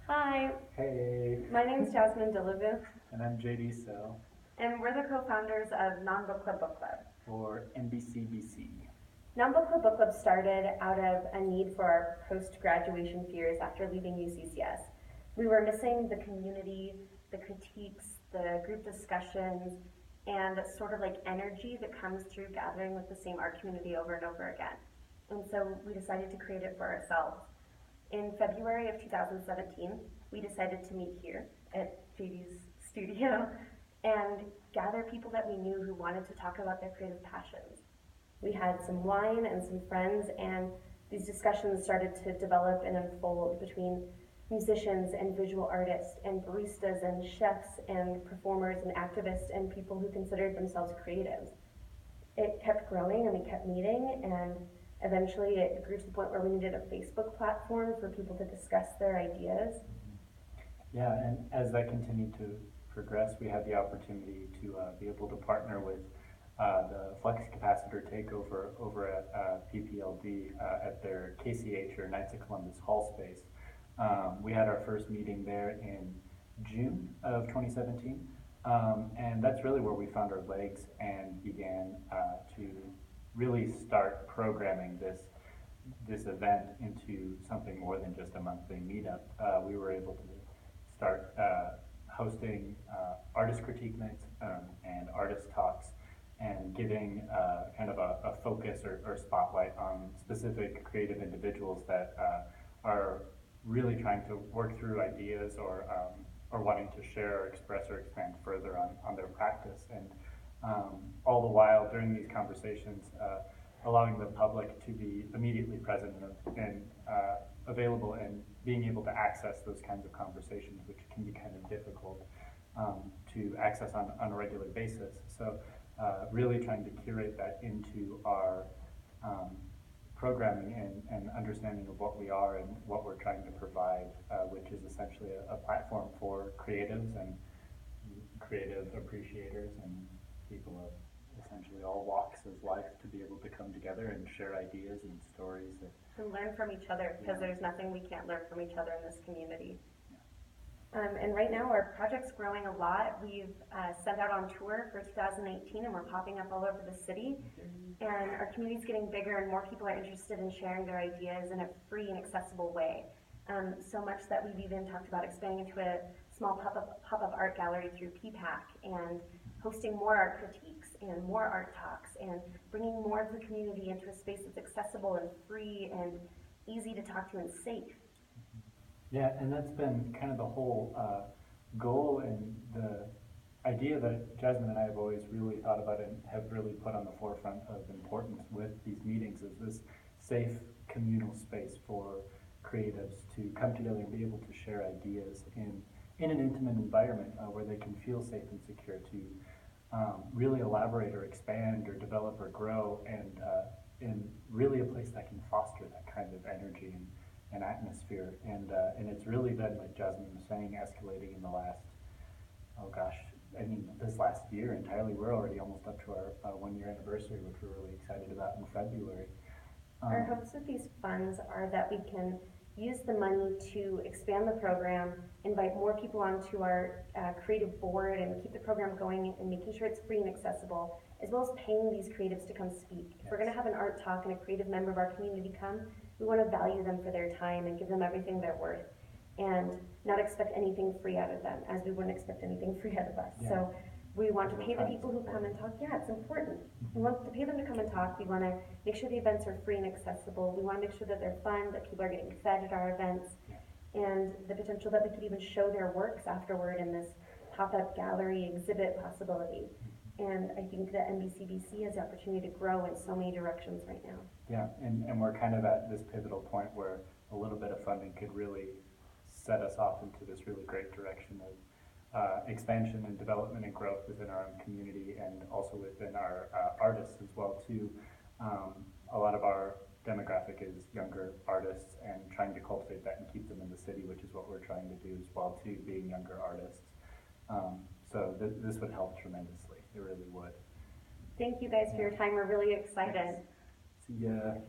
Hi, Hey, my name is Jasmine Dillavou, and I'm JD Sell and we're the co-founders of Nonbookclubbookclub. for NBCBC. Nonbookclubbookclub started out of a need for our post-graduation fears after leaving UCCS. We were missing the community, the critiques, the group discussions, and sort of like energy that comes through gathering with the same art community over and over again. And so we decided to create it for ourselves. In February of 2017, we decided to meet here at JD's studio and gather people that we knew who wanted to talk about their creative passions. We had some wine and some friends, and these discussions started to develop and unfold between musicians and visual artists and baristas and chefs and performers and activists and people who considered themselves creatives. It kept growing and we kept meeting, and eventually it grew to the point where we needed a Facebook platform for people to discuss their ideas. Yeah, and as that continued to progress, we had the opportunity to be able to partner with the Flux Capacitor Takeover over at PPLD at their KCH or Knights of Columbus Hall space. We had our first meeting there in June of 2017, and that's really where we found our legs and began to really start programming this event into something more than just a monthly meetup. We were able to start hosting artist critique nights and artist talks and giving kind of a focus or spotlight on specific creative individuals that are really trying to work through ideas or wanting to share or express or expand further on their practice. And all the while during these conversations, allowing the public to be immediately present and available and being able to access those kinds of conversations, which can be kind of difficult to access on a regular basis. So really trying to curate that into our programming and understanding of what we are and what we're trying to provide, which is essentially a platform for creatives and creative appreciators and people of essentially all walks of life to be able to come together and share ideas and stories. And learn from each other, because there's nothing we can't learn from each other in this community. And right now our project's growing a lot. We've sent out on tour for 2018 and we're popping up all over the city. And our community's getting bigger and more people are interested in sharing their ideas in a free and accessible way. So much that we've even talked about expanding into a small pop-up art gallery through PPAC and hosting more art critiques and more art talks and bringing more of the community into a space that's accessible and free and easy to talk to and safe. Yeah, and that's been kind of the whole goal and the idea that Jasmine and I have always really thought about and have really put on the forefront of importance with these meetings is this safe communal space for creatives to come together and be able to share ideas in an intimate environment where they can feel safe and secure to really elaborate or expand or develop or grow, and in really a place that can foster that kind of energy and atmosphere. And it's really been, like Jasmine was saying, escalating in the last, oh gosh, I mean, this last year entirely. We're already almost up to our 1 year anniversary, which we're really excited about in February. Our hopes with these funds are that we can use the money to expand the program, invite more people onto our creative board, and keep the program going and making sure it's free and accessible, as well as paying these creatives to come speak. If we're going to have an art talk and a creative member of our community come, we want to value them for their time and give them everything they're worth, and not expect anything free out of them, as we wouldn't expect anything free out of us. Yeah. So we want to pay the people who come and talk. Yeah, it's important. We want to pay them to come and talk. We want to make sure the events are free and accessible. We want to make sure that they're fun, that people are getting fed at our events, and the potential that we could even show their works afterward in this pop-up gallery exhibit possibility. And I think that NBCBC has the opportunity to grow in so many directions right now. Yeah, and we're kind of at this pivotal point where a little bit of funding could really set us off into this really great direction of expansion and development and growth within our own community and also within our artists as well too. A lot of our demographic is younger artists, and trying to cultivate that and keep them in the city, which is what we're trying to do as well too, being younger artists. So this would help tremendously. It really would. Thank you guys for your time. We're really excited. Thanks. See ya.